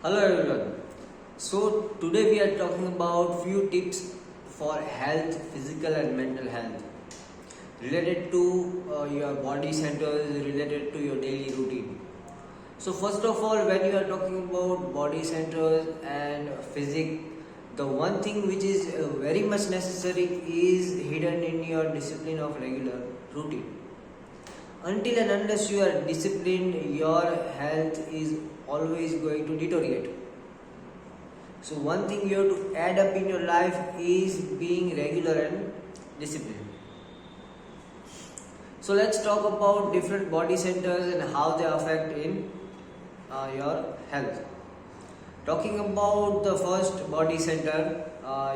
Hello everyone. So today we are talking about few tips for health, physical and mental health related to your body centers, related to your daily routine. So first of all, when you are talking about body centers and physique, the one thing which is very much necessary is hidden in your discipline of regular routine. Until and unless you are disciplined, your health is always going to deteriorate. So one thing you have to add up in your life is being regular and disciplined. So let's talk about different body centers and how they affect in your health. Talking about the first body center,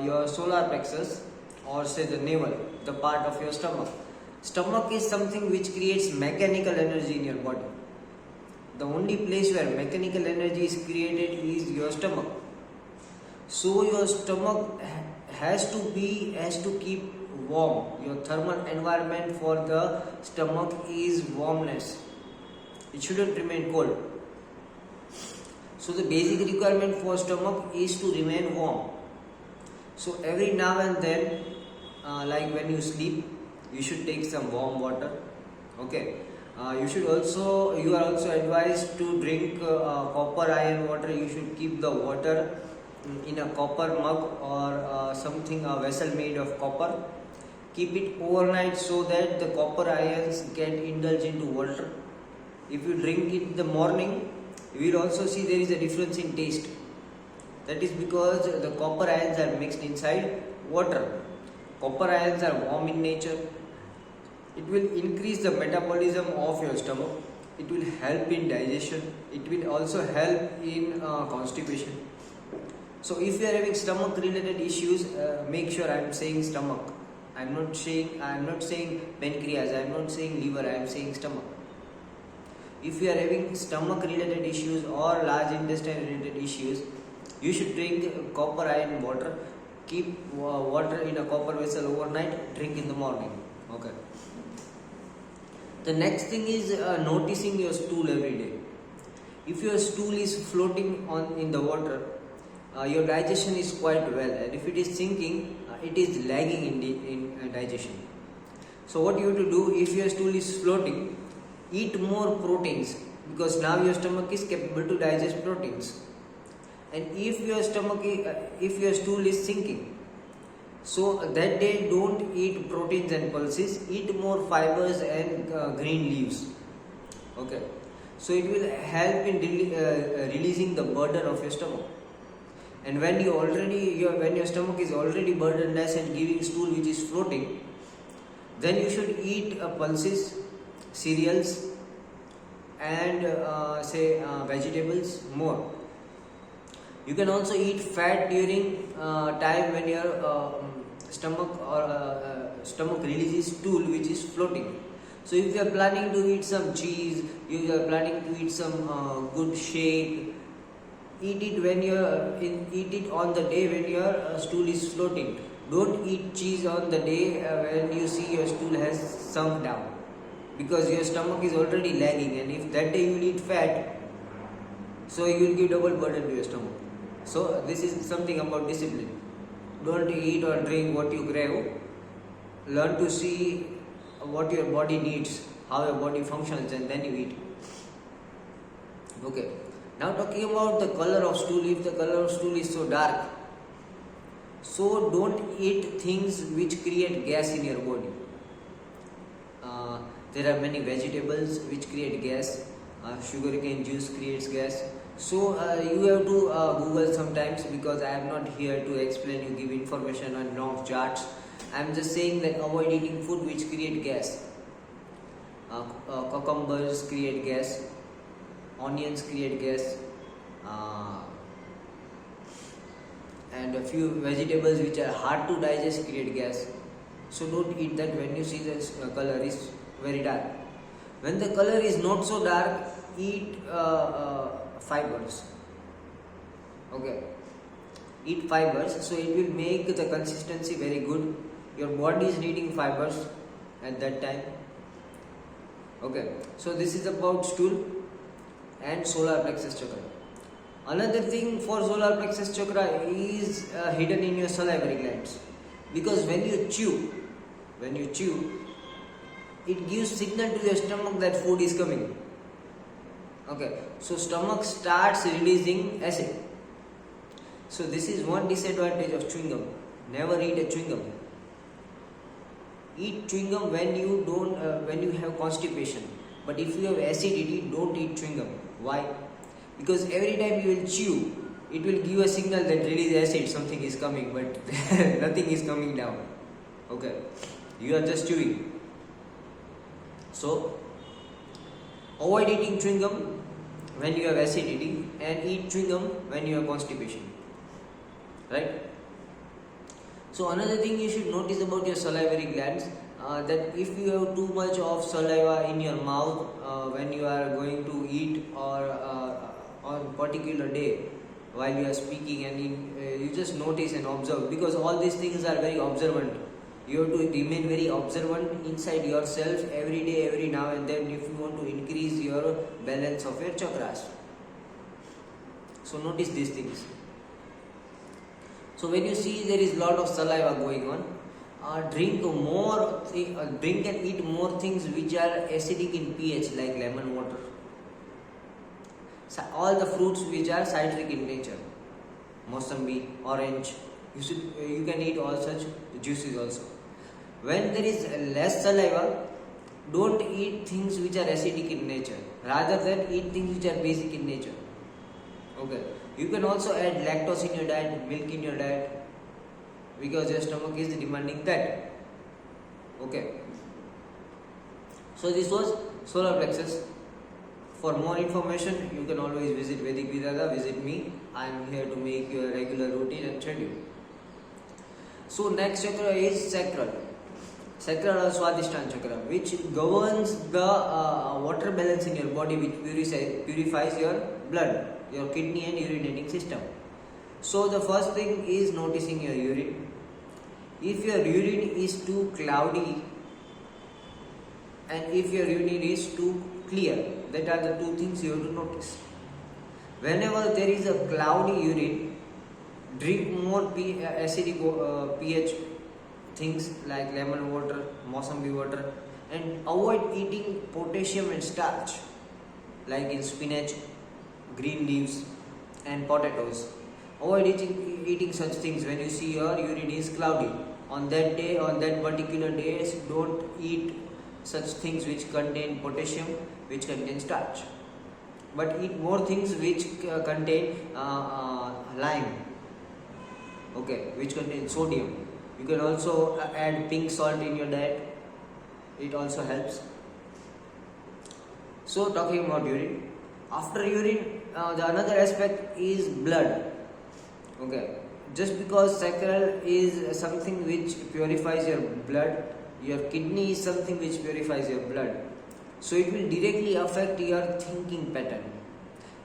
your solar plexus, or say the navel, the part of your stomach. Stomach is something which creates mechanical energy in your body. The only place where mechanical energy is created is your stomach. So your stomach has to keep warm. Your thermal environment for the stomach is warmness. It shouldn't remain cold. So the basic requirement for stomach is to remain warm. So every now and then, like when you sleep, you should take some warm water. Okay. You are also advised to drink copper iron water. You should keep the water in a copper mug or something, a vessel made of copper. Keep it overnight so that the copper ions get indulged into water. If you drink it in the morning, you will also see there is a difference in taste. That is because the copper ions are mixed inside water. Copper ions are warm in nature. It will increase the metabolism of your stomach. It will help in digestion. It will also help in constipation. So if you are having stomach related issues, make sure I am saying stomach. I am not saying pancreas. I am not saying liver. I am saying stomach. If you are having stomach related issues or large intestine related issues, you should drink copper iron water. Keep water in a copper vessel overnight. Drink in the morning. Okay. The next thing is noticing your stool every day. If your stool is floating in the water, your digestion is quite well, and if it is sinking, it is lagging in digestion. So what you have to do, if your stool is floating, eat more proteins, because now your stomach is capable to digest proteins. And if your stool is sinking, so that day don't eat proteins and pulses, eat more fibers and green leaves. Okay, so it will help in releasing the burden of your stomach. And when your stomach is already burdenless and giving stool which is floating, then you should eat pulses, cereals and vegetables more. You can also eat fat during time when your stomach releases stool which is floating. So if you are planning to eat some cheese, you are planning to eat some good shake, eat it on the day when your stool is floating. Don't eat cheese on the day when you see your stool has sunk down, because your stomach is already lagging, and if that day you will eat fat, so you will give double burden to your stomach. So this is something about discipline. Don't eat or drink what you crave. Learn to see what your body needs, how your body functions, and then you eat. Okay. Now talking about the color of stool. If the color of stool is so dark, so don't eat things which create gas in your body. There are many vegetables which create gas. Sugarcane juice creates gas. So you have to Google sometimes, because I am not here to explain you, give information on long charts. I am just saying that avoid eating food which create gas. Cucumbers create gas. Onions create gas. And a few vegetables which are hard to digest create gas. So don't eat that when you see the color is very dark. When the color is not so dark, eat fibers. Okay, eat fibers, so it will make the consistency very good. Your body is needing fibers at that time. Okay, so this is about stool and solar plexus chakra. Another thing for solar plexus chakra is hidden in your salivary glands, because when you chew, it gives signal to your stomach that food is coming. Okay, so stomach starts releasing acid. So this is one disadvantage of chewing gum. Never eat a chewing gum. Eat chewing gum when you have constipation. But if you have acidity, don't eat chewing gum. Why? Because every time you will chew, it will give a signal that release acid, something is coming, but nothing is coming down. Okay, you are just chewing. So avoid eating chewing gum when you have acidity, and eat chewing gum when you have constipation. Right? So another thing you should notice about your salivary glands, that if you have too much of saliva in your mouth when you are going to eat, or on particular day while you are speaking, and you just notice and observe, because all these things are very observant. You have to remain very observant inside yourself every day, every now and then, if you want to increase your balance of your chakras. So notice these things. So when you see there is lot of saliva going on, drink and eat more things which are acidic in pH, like lemon water. So all the fruits which are citric in nature, Mosambi, orange, you can eat all such juices also. When there is less saliva, don't eat things which are acidic in nature, rather than eat things which are basic in nature. Okay. You can also add lactose in your diet, milk in your diet, because your stomach is demanding that. Okay. So this was solar plexus. For more information, you can always visit Vedic Vidada, visit me. I am here to make you a regular routine and schedule. So next chakra is sacral. Sacral or Swadhisthana chakra, which governs the water balance in your body, which purifies your blood, your kidney and urinating system. So the first thing is noticing your urine. If your urine is too cloudy and if your urine is too clear, that are the two things you have to notice. Whenever there is a cloudy urine, drink more acidic pH things like lemon water, Mosambi water, and avoid eating potassium and starch like in spinach, green leaves and potatoes. Avoid eating such things when you see your urine is cloudy. On that day, on that particular days, don't eat such things which contain potassium, which contain starch. But eat more things which contain lime, okay, which contain sodium. You can also add pink salt in your diet. It also helps. So talking about urine. After urine, the another aspect is blood. Okay, just because sacral is something which purifies your blood, your kidney is something which purifies your blood. So it will directly affect your thinking pattern.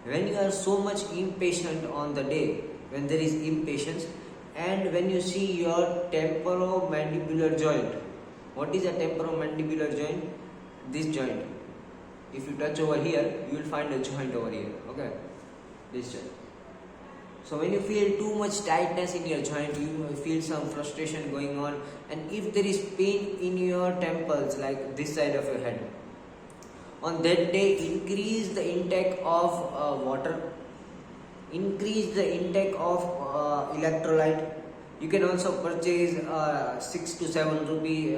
When you are so much impatient on the day, when there is impatience, and when you see your temporomandibular joint. What is a temporomandibular joint? This joint. If you touch over here, you will find a joint over here. Okay, this joint. So when you feel too much tightness in your joint, you feel some frustration going on, and if there is pain in your temples, like this side of your head, on that day, increase the intake of water, increase the intake of electrolyte. You can also purchase 6 to 7 rupee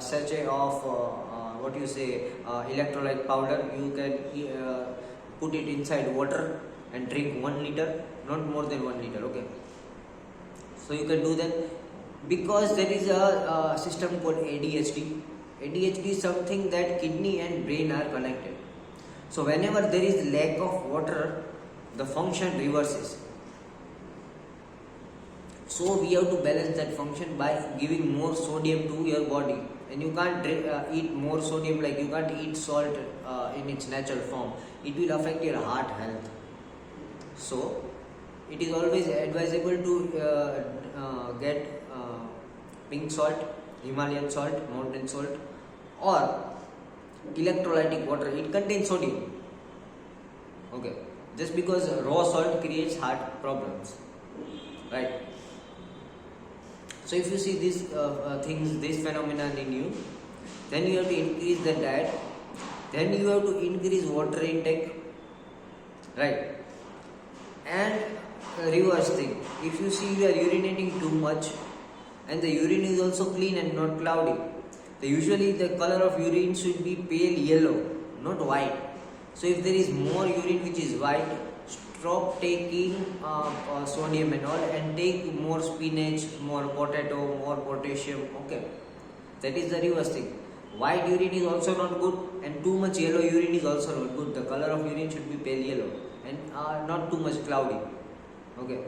sachet of electrolyte powder. You can put it inside water and drink 1 liter, not more than 1 liter. Okay, so you can do that, because there is a system called ADHD. ADHD is something that kidney and brain are connected. So whenever there is lack of water, the function reverses. So we have to balance that function by giving more sodium to your body. And you can't eat more sodium, like you can't eat salt in its natural form. It will affect your heart health. So it is always advisable to get pink salt, Himalayan salt, mountain salt, or electrolytic water. It contains sodium. Okay, just because raw salt creates heart problems, right? So if you see these things, this phenomenon in you, then you have to increase the diet, then you have to increase water intake, right? And reverse thing, if you see you are urinating too much and the urine is also clean and not cloudy, usually the color of urine should be pale yellow, not white. So if there is more urine which is white, stop taking sodium and all, and take more spinach, more potato, more potassium. Okay, that is the reverse thing. White urine is also not good, and too much yellow urine is also not good. The color of urine should be pale yellow and not too much cloudy. Okay,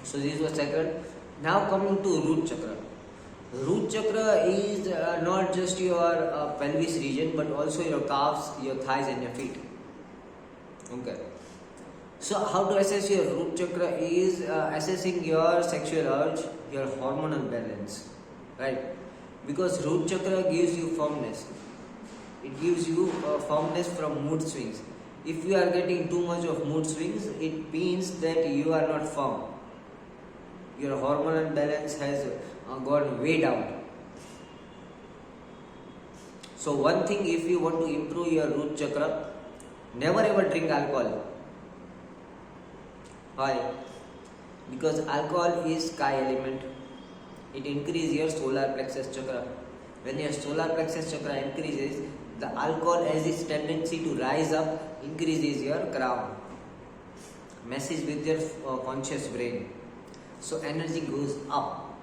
so this was second. Now coming to root chakra. Root chakra is not just your pelvis region, but also your calves, your thighs and your feet. Okay. So how to assess your root chakra is assessing your sexual urge, your hormonal balance, right? Because root chakra gives you firmness. It gives you firmness from mood swings. If you are getting too much of mood swings, it means that you are not firm. Your hormonal balance has gone way down. So one thing, if you want to improve your root chakra, never ever drink alcohol. Why? Because alcohol is sky element. It increases your solar plexus chakra. When your solar plexus chakra increases, the alcohol has its tendency to rise up, increases your crown, messes with your conscious brain. So energy goes up.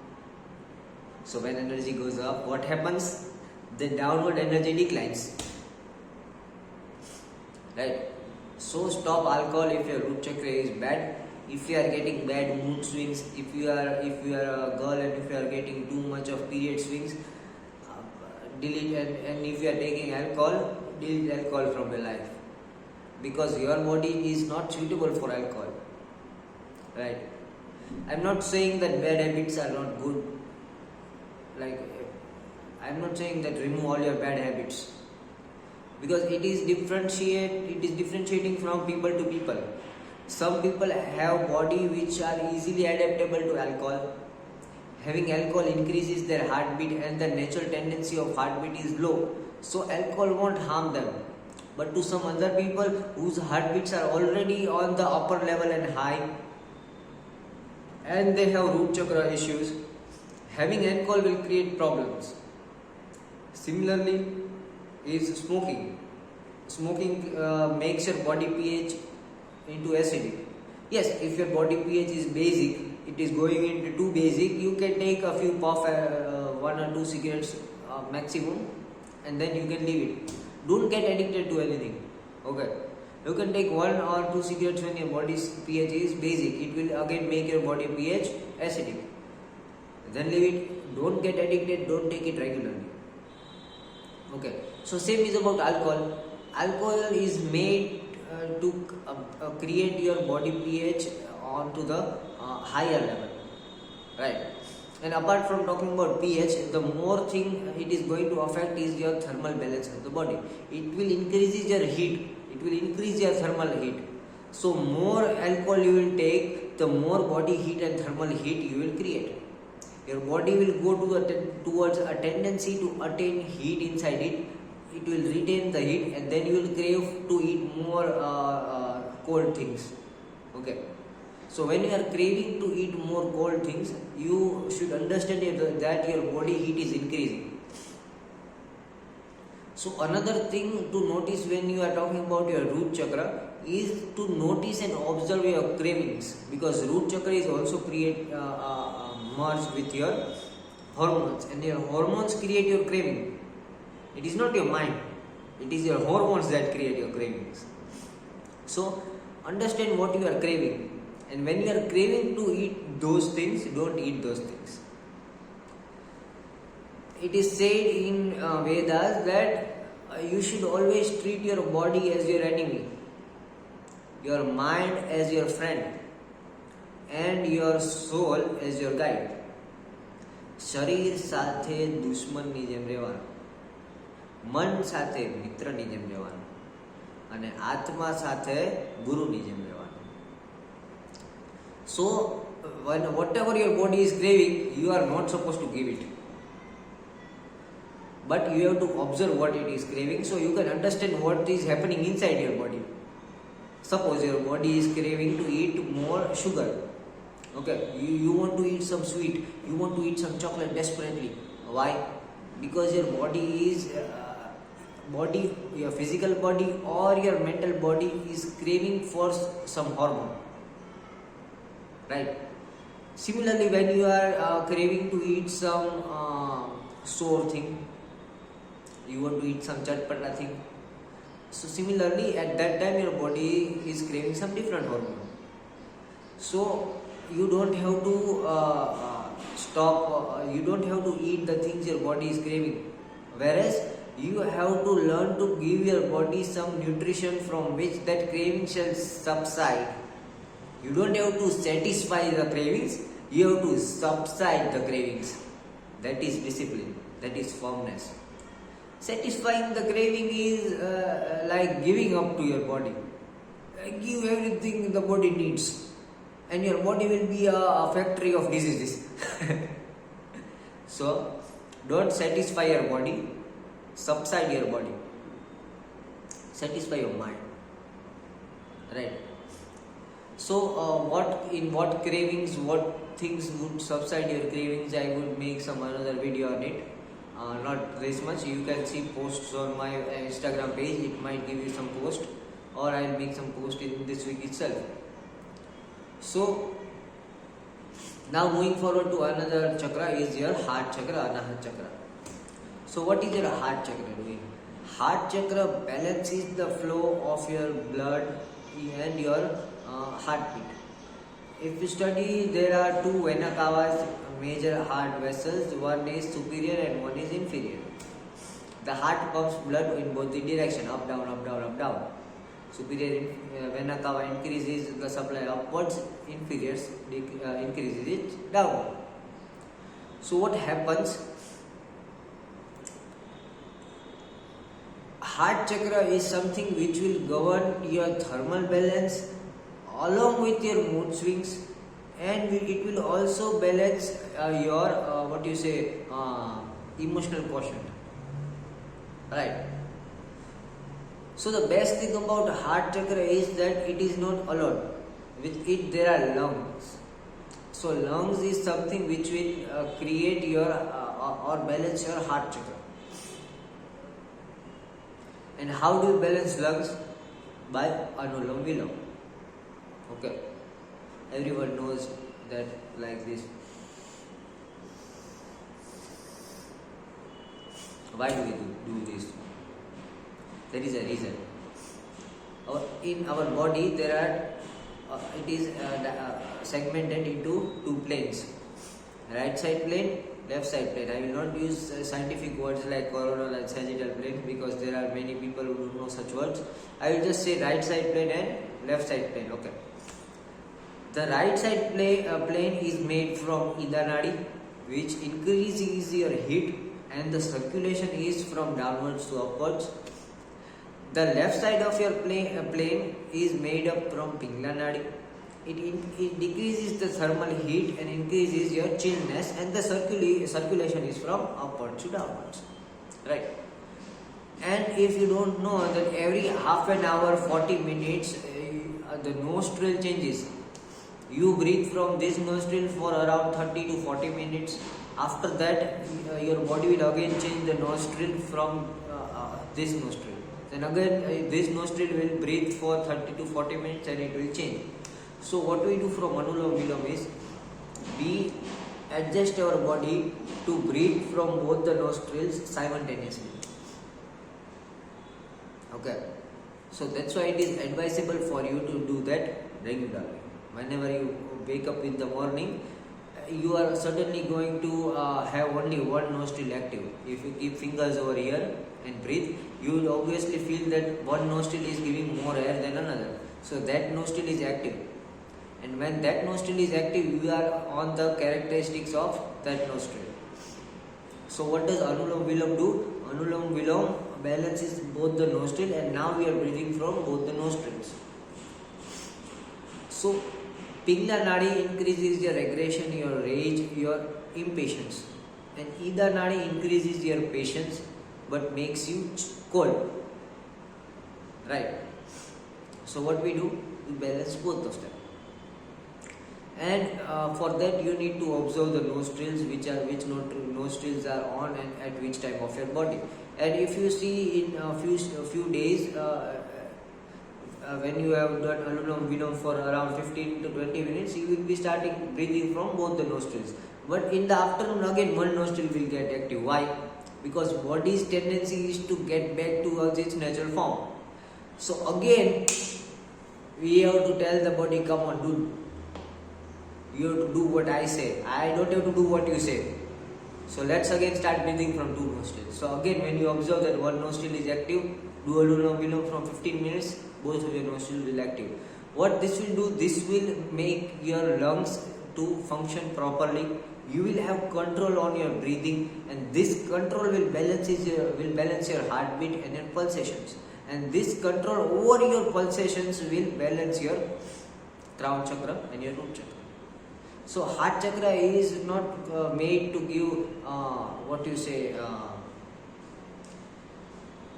So when energy goes up, what happens? The downward energy declines. Right? So stop alcohol if your root chakra is bad. If you are getting bad mood swings, if you are a girl and if you are getting too much of period swings, delete, and if you are taking alcohol, delete alcohol from your life, because your body is not suitable for alcohol, right? I'm not saying that bad habits are not good. Like, I'm not saying that remove all your bad habits, because it is differentiating from people to people. Some people have body which are easily adaptable to alcohol. Having alcohol increases their heartbeat and the natural tendency of heartbeat is low, so alcohol won't harm them. But to some other people whose heartbeats are already on the upper level and high, and they have root chakra issues, having alcohol will create problems. Similarly is smoking. Smoking makes your body pH into acidic. Yes, if your body pH is basic, it is going into too basic, you can take a few puff, 1 or 2 cigarettes maximum, and then you can leave it. Don't get addicted to anything. Okay, you can take 1 or 2 cigarettes when your body's pH is basic. It will again make your body pH acidic. Then leave it. Don't get addicted. Don't take it regularly. Okay, so same is about alcohol. Alcohol is made to create your body pH onto the higher level, right? And apart from talking about pH, the more thing it is going to affect is your thermal balance of the body. It will increase your heat. It will increase your thermal heat. So more alcohol you will take, the more body heat and thermal heat you will create. Your body will go towards a tendency to attain heat inside it. It will retain the heat, and then you will crave to eat more cold things. Okay. So when you are craving to eat more cold things, you should understand that your body heat is increasing. So another thing to notice when you are talking about your root chakra is to notice and observe your cravings, because root chakra is also merged with your hormones, and your hormones create your craving. It is not your mind, it is your hormones that create your cravings. So understand what you are craving, and when you are craving to eat those things, don't eat those things. It is said in Vedas that you should always treat your body as your enemy, your mind as your friend, and your soul as your guide. શરીર સાથે દુશ્મનની જેમ રહેવાનું, મન સાથે મિત્રની જેમ રહેવાનું, અને આત્મા સાથે ગુરુની જેમ રહેવાનું. સો whatever your body is craving, you are not supposed to give it, but you have to observe what it is craving so you can understand what is happening inside your body. Suppose your body is craving to eat more sugar. Okay, you want to eat some sweet, you want to eat some chocolate desperately. Why? Because your body is your physical body or your mental body is craving for some hormone, right? Similarly, when you are craving to eat some sour thing, you want to eat some chatpata thing, so similarly at that time your body is craving some different hormone. So you don't have to you don't have to eat the things your body is craving, whereas you have to learn to give your body some nutrition from which that craving shall subside. You don't have to satisfy the cravings, you have to subside the cravings. That is discipline, that is firmness. Satisfying the craving is like giving up to your body. Give everything the body needs, and your body will be a factory of diseases. So don't satisfy your body, subside your body, satisfy your mind, right? So what cravings, what things would subside your cravings, I would make some another video on it. Not this much, you can see posts on my Instagram page, it might give you some post, or I'll make some post in this week itself. So now moving forward to another chakra is your heart chakra, Anahat chakra. So what is your heart chakra doing? Heart chakra balances the flow of your blood and your heartbeat. If you study, there are two vena cavas, major heart vessels, one is superior and one is inferior. The heart pumps blood in both the direction, up down, up down, up down. Superior vena cava increases the supply upwards, inferior increases it downward. So what happens? Heart chakra is something which will govern your thermal balance along with your mood swings, and it will also balance your emotional quotient, right? So the best thing about heart chakra is that it is not alone. With it there are lungs. So lungs is something which will create your or balance your heart chakra. And how do you balance lungs? By Anulam Vilom. Okay, everyone knows that like this. Why do we do this? There is a reason. In our body there are it is segmented into two planes, right side plane, left side plane. I will not use scientific words like coronal and sagittal plane because there are many people who don't know such words. I will just say right side plane and left side plane. Okay. The right side plane is made from Ida Nadi, which increases your heat, and the circulation is from downwards to upwards. The left side of your plane is made up from Pingla Nadi. It decreases the thermal heat and increases your chillness, and the circulation is from upwards to downwards, right? And if you don't know that every half an hour, 40 minutes, the nostril changes. You breathe from this nostril for around 30 to 40 minutes. After that, your body will again change the nostril from this nostril. Then again, this nostril will breathe for 30 to 40 minutes and it will change. So what we do from Anulom Vilom is, we adjust our body to breathe from both the nostrils simultaneously. Okay. So that's why it is advisable for you to do that regularly. Whenever you wake up in the morning, you are certainly going to have only one nostril active. If you keep fingers over here and breathe, you will obviously feel that one nostril is giving more air than another. So that nostril is active. And when that nostril is active, you are on the characteristics of that nostril. So what does Anulom Vilom do? Anulom Vilom balances both the nostril, and now we are breathing from both the nostrils. So Pingla Nadi increases your aggression, your rage, your impatience, and Ida Nadi increases your patience but makes you cold. Right? So what we do? We balance both of them. And for that you need to observe the nostrils, which nostrils are on and at which time of your body. And if you see in a few days, when you have done Anulom Vilom for around 15 to 20 minutes, you will be starting breathing from both the nostrils. But in the afternoon again one nostril will get active. Why? Because body's tendency is to get back towards its natural form. So again we have to tell the body, come on dude, you have to do what I say. I don't have to do what you say. So let's again start breathing from two nostrils. So again, when you observe that one nostril is active, do Anulom Vilom from 15 minutes, both of your nostrils will active. What this will do, this will make your lungs to function properly. You will have control on your breathing, and this control will balance your heartbeat and your pulsations. And this control over your pulsations will balance your crown chakra and your root chakra. So heart chakra is not made to give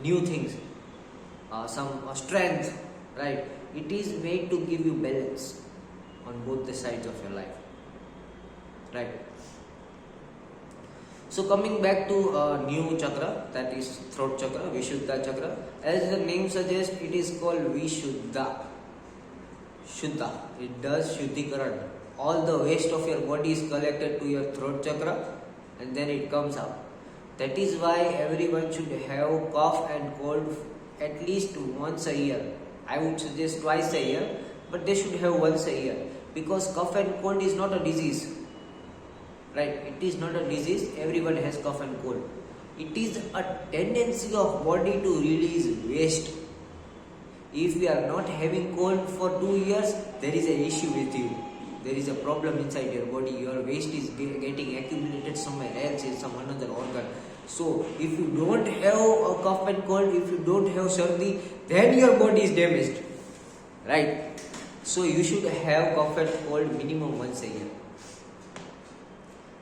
new things, some strength, right? It is made to give you balance on both the sides of your life, right? So coming back to new chakra, that is throat chakra, Vishuddha chakra. As the name suggests, it is called Vishuddha. Shuddha. It does Shuddhikaran. All the waste of your body is collected to your throat chakra and then it comes out. That is why everyone should have cough and cold at least once a year. I would suggest twice a year, but they should have once a year, because cough and cold is not a disease. Right? It is not a disease. Everyone has cough and cold. It is a tendency of body to release waste. If we are not having cold for 2 years, there is an issue with you. There is a problem inside your body. Your waste is getting accumulated somewhere else in some another organ. So if you don't have a cough and cold, if you don't have sardi, then your body is damaged. Right? So you should have cough and cold minimum once a year.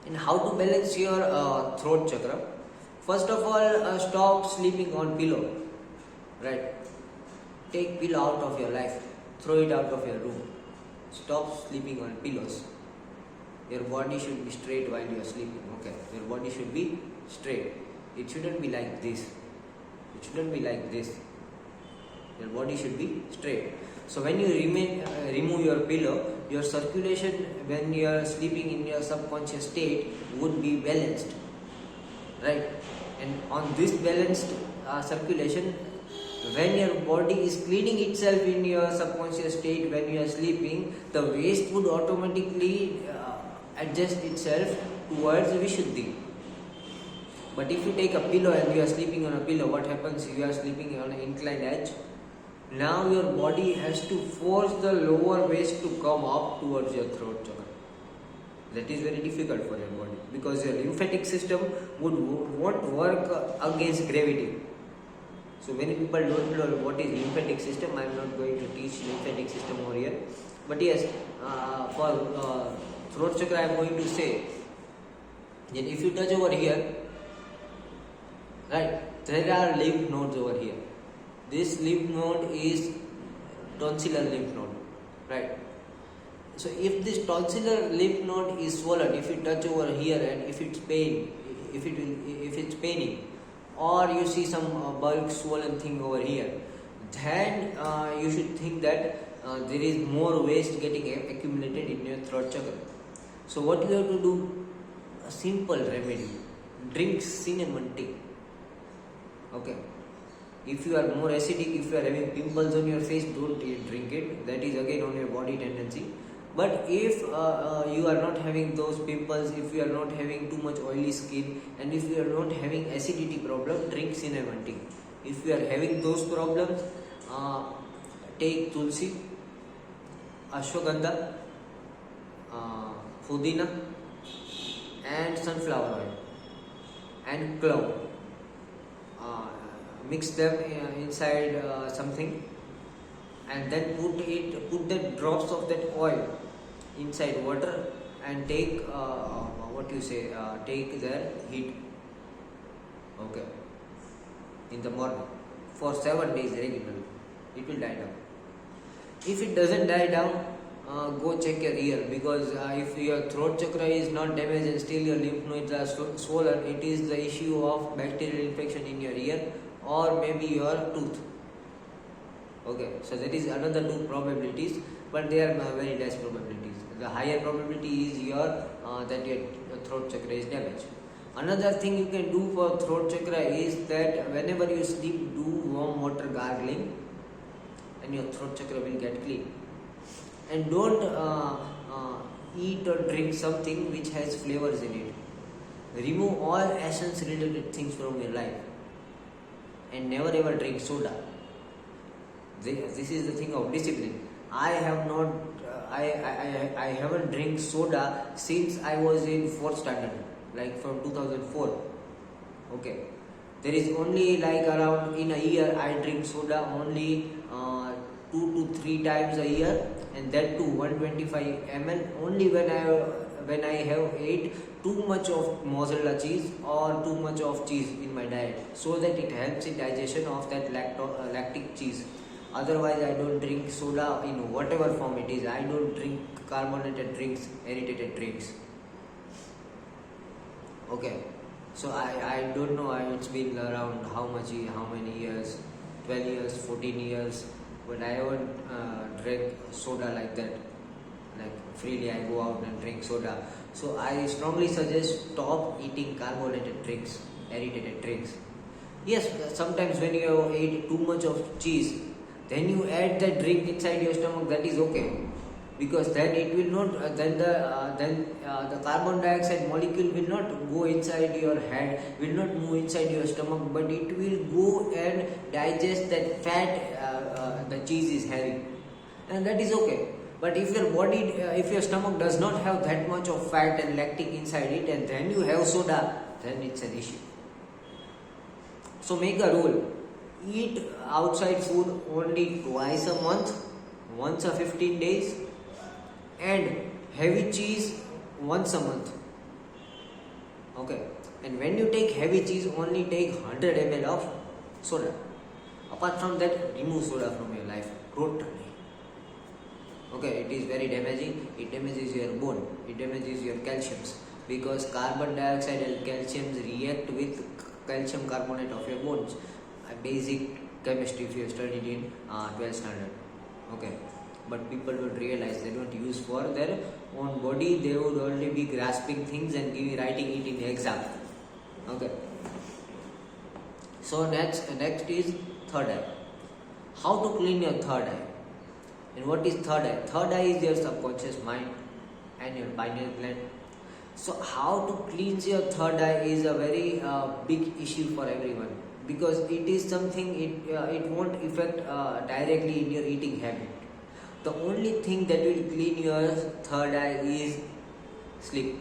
And how to balance your throat chakra? First of all, stop sleeping on pillow. Right? Take pillow out of your life. Throw it out of your room. Stop sleeping on pillows. Your body should be straight while you are sleeping. Okay, your body should be straight. It shouldn't be like this. It shouldn't be like this. Your body should be straight. So when you remove your pillow, your circulation when you are sleeping in your subconscious state would be balanced. Right? And on this balanced circulation, when your body is cleaning itself in your subconscious state when you are sleeping, the waste would automatically adjust itself towards Vishuddhi. But if you take a pillow and you are sleeping on a pillow, what happens? You are sleeping on an inclined edge. Now your body has to force the lower waste to come up towards your throat chakra. That is very difficult for your body, because your lymphatic system won't work against gravity. So many people don't know what is lymphatic system. I am not going to teach lymphatic system over here. But yes, for throat chakra I am going to say that if you touch over here, right, there are lymph nodes over here. This lymph node is tonsillar lymph node, right? So if this tonsillar lymph node is swollen, if you touch over here and if it's paining, or you see some bulk swollen thing over here, then you should think that there is more waste getting accumulated in your throat chakra. So what you have to do? A simple remedy: drink cinnamon tea. Okay. If you are more acidic, if you are having pimples on your face, don't drink it. That is again on your body tendency. But if you are not having those pimples, if you are not having too much oily skin, and if you are not having acidity problem, drink cinnamon tea. If you are having those problems, take tulsi, ashwagandha, pudina, and sunflower oil, and clove. mix them inside something, and then put the drops of that oil inside water, and take take their heat, okay, in the morning for 7 days regularly. It will die down. If it doesn't die down, go check your ear, because if your throat chakra is not damaged and still your lymph nodes are swollen, it is the issue of bacterial infection in your ear, or maybe your tooth. Okay, so that is another 2 probabilities, but they are very less probabilities. The higher probability is that your throat chakra is damaged. Another thing you can do for throat chakra is that whenever you sleep, do warm water gargling, and your throat chakra will get clean. And don't eat or drink something which has flavors in it. Remove all essence related things from your life, and never ever drink soda. This is the thing of discipline. I haven't drank soda since I was in 4th standard, like from 2004. Okay, there is only like around in a year I drink soda only 2 to 3 times a year, and that too 125 ml only when I have ate too much of mozzarella cheese or too much of cheese in my diet, so that it helps in digestion of that lactic cheese. Otherwise, I don't drink soda in whatever form it is. I don't drink carbonated drinks, aerated drinks. Okay, so I don't know. It's been around how many years, 12 years, 14 years, but I haven't drank soda like that. Like freely, I go out and drink soda. So I strongly suggest stop eating carbonated drinks, aerated drinks. Yes, sometimes when you eat too much of cheese, then you add that drink inside your stomach, that is okay, because then it will not the carbon dioxide molecule will not go inside your head, will not move inside your stomach, but it will go and digest that fat the cheese is having, and that is okay. But if your stomach does not have that much of fat and lactic inside it, and then you have soda, then it's an issue. So make a rule. Eat outside food only twice a month, once a 15 days, and heavy cheese once a month. Okay, and when you take heavy cheese, only take 100 ml of soda. Apart from that, remove soda from your life totally. Okay, it is very damaging. It damages your bone, it damages your calciums, because carbon dioxide and calciums react with calcium carbonate of your bones. Basic chemistry if you have studied in 12th standard. Okay, but people don't realize, they don't use for their own body. They would only be grasping things and writing it in the exam. Okay, so next is third eye. How to clean your third eye? And what is third eye? Third eye is your subconscious mind and your pineal gland. So how to cleanse your third eye is a very big issue for everyone, because it is something it won't affect directly in your eating habit. The only thing that will clean your third eye is sleep.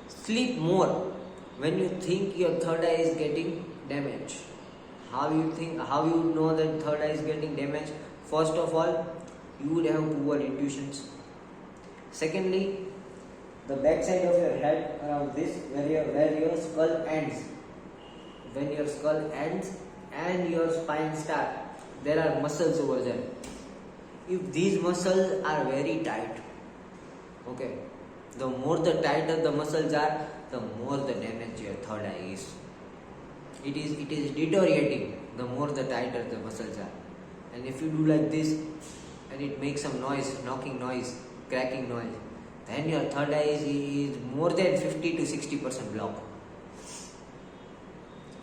Sleep more when you think your third eye is getting damaged. How you know that third eye is getting damaged? First of all, you would have poor intuitions. Secondly, the back side of your head, around this, where your skull ends. When your skull ends and your spine starts, there are muscles over there. If these muscles are very tight, okay, the more the tighter the muscles are, the more the damage your third eye is. It is deteriorating the more the tighter the muscles are. And if you do like this, and it makes some noise, knocking noise, cracking noise, then your third eye is more than 50 to 60% blocked.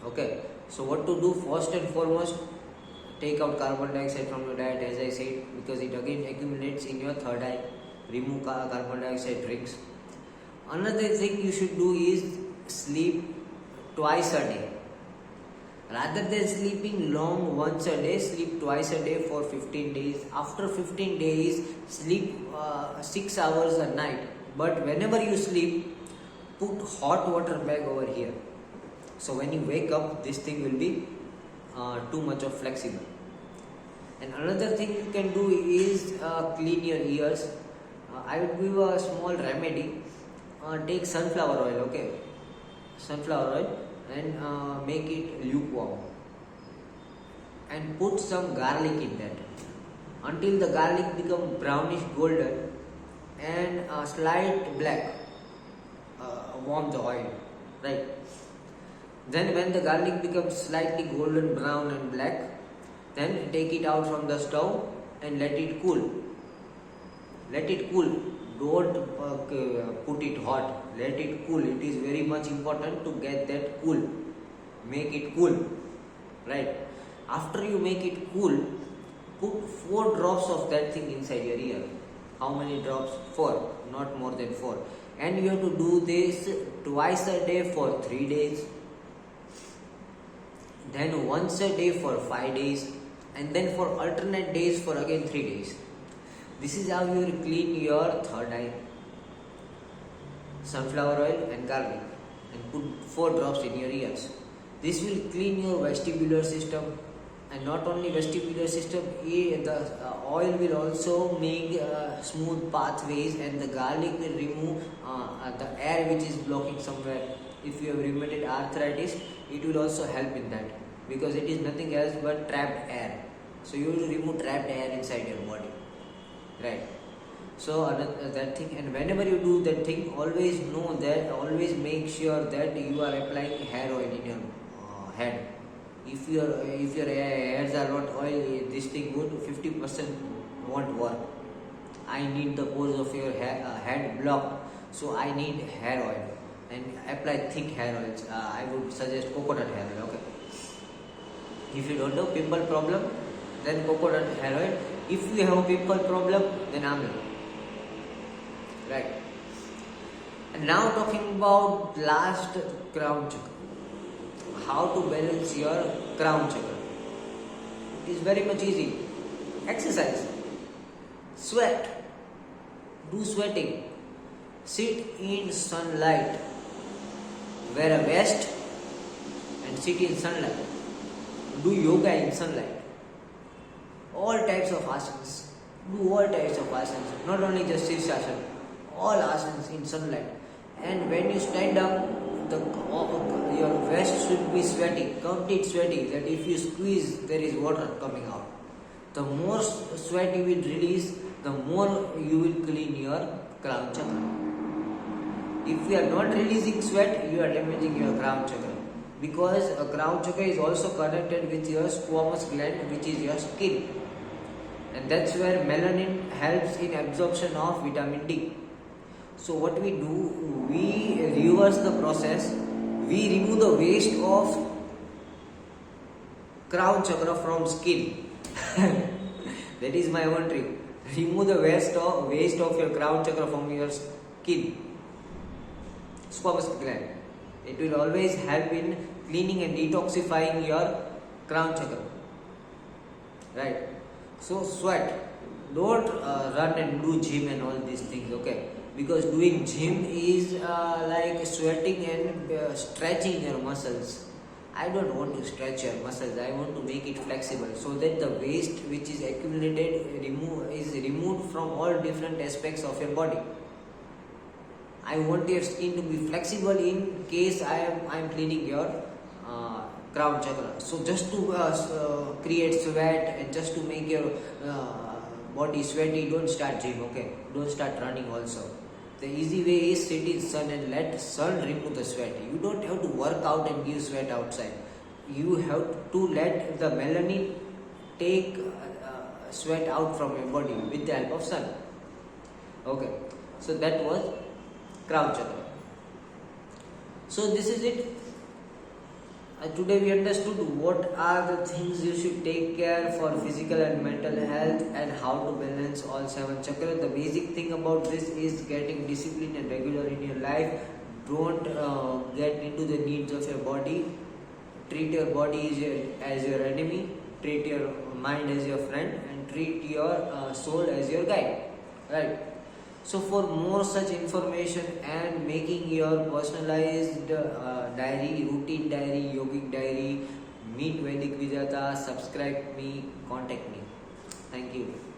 Okay, so what to do? First and foremost, take out carbon dioxide from your diet, as I said, because it again accumulates in your third eye. Remove carbon dioxide drinks. Another thing you should do is sleep twice a day. Rather than sleeping long once a day, sleep twice a day for 15 days. After 15 days, sleep 6 hours a night. But whenever you sleep, put hot water bag over here. So when you wake up, this thing will be too much of flexible. And another thing you can do is clean your ears. I will give a small remedy. Take sunflower oil, okay? Sunflower oil, and make it lukewarm. And put some garlic in that until the garlic become brownish golden and slight black. Warm the oil, right? Then when the garlic becomes slightly golden brown and black, then take it out from the stove and let it cool. Let it cool. Don't put it hot. Let it cool. It is very much important to get that cool. Make it cool, right? After you make it cool, put 4 drops of that thing inside your ear. How many drops? 4, not more than 4. And you have to do this twice a day for 3 days. Then once a day for 5 days. And then for alternate days for again 3 days. This is how you will clean your third eye. Sunflower oil and garlic. And put 4 drops in your ears. This will clean your vestibular system. And not only vestibular system, the oil will also make smooth pathways, and the garlic will remove the air which is blocking somewhere. If you have rheumatoid arthritis, it will also help in that, because it is nothing else but trapped air. So you will remove trapped air inside your body, right? So that thing, and whenever you do that thing, always know that, always make sure that you are applying hair oil in your head. If your hairs are not oily, this thing would 50% won't work. I need the pores of your head blocked, so I need hair oil, and apply thick hair oils. I would suggest coconut hair oil. Okay. If you don't have pimple problem, then coconut hair oil. If you have a pimple problem, then amla. Right. And now talking about last crown chakra. How to balance your crown chakra. It is very much easy. Exercise. Sweat. Do sweating. Sit in sunlight. Wear a vest and sit in sunlight. Do yoga in sunlight. All types of asanas. Do all types of asanas. Not only just Sirsasana. All asanas in sunlight. And when you stand up, your vest should be sweaty, complete sweaty, that if you squeeze, there is water coming out. The more sweat you will release, the more you will clean your crown chakra. If you are not releasing sweat, you are damaging your crown chakra, because a crown chakra is also connected with your squamous gland, which is your skin, and that's where melanin helps in absorption of vitamin D. So what we do, we reverse the process. We remove the waste of crown chakra from skin. That is my own trick. Remove the waste of your crown chakra from your skin, squamous gland. It will always help in cleaning and detoxifying your crown chakra. Right? So sweat. Don't run and do gym and all these things. Okay? Because doing gym is like sweating and stretching your muscles. I don't want to stretch your muscles. I want to make it flexible, so that the waste which is accumulated is removed from all different aspects of your body. I want your skin to be flexible in case I am cleaning your crown chakra. So just to create sweat and just to make your body sweaty, don't start gym. Okay, don't start running also. The easy way is sit in sun and let sun remove the sweat. You don't have to work out and give sweat outside. You have to let the melanin take sweat out from your body with the help of sun. Okay, so that was crown chakra. So this is it. Today we understood what are the things you should take care for physical and mental health, and how to balance all 7 chakras. The basic thing about this is getting discipline and regular in your life. Don't get into the needs of your body. Treat your body as your enemy. Treat your mind as your friend, and treat your soul as your guide. Right? So for more such information and making your personalized diary, routine diary, yogic diary, meet Vedic Vijata, subscribe me, contact me. Thank you.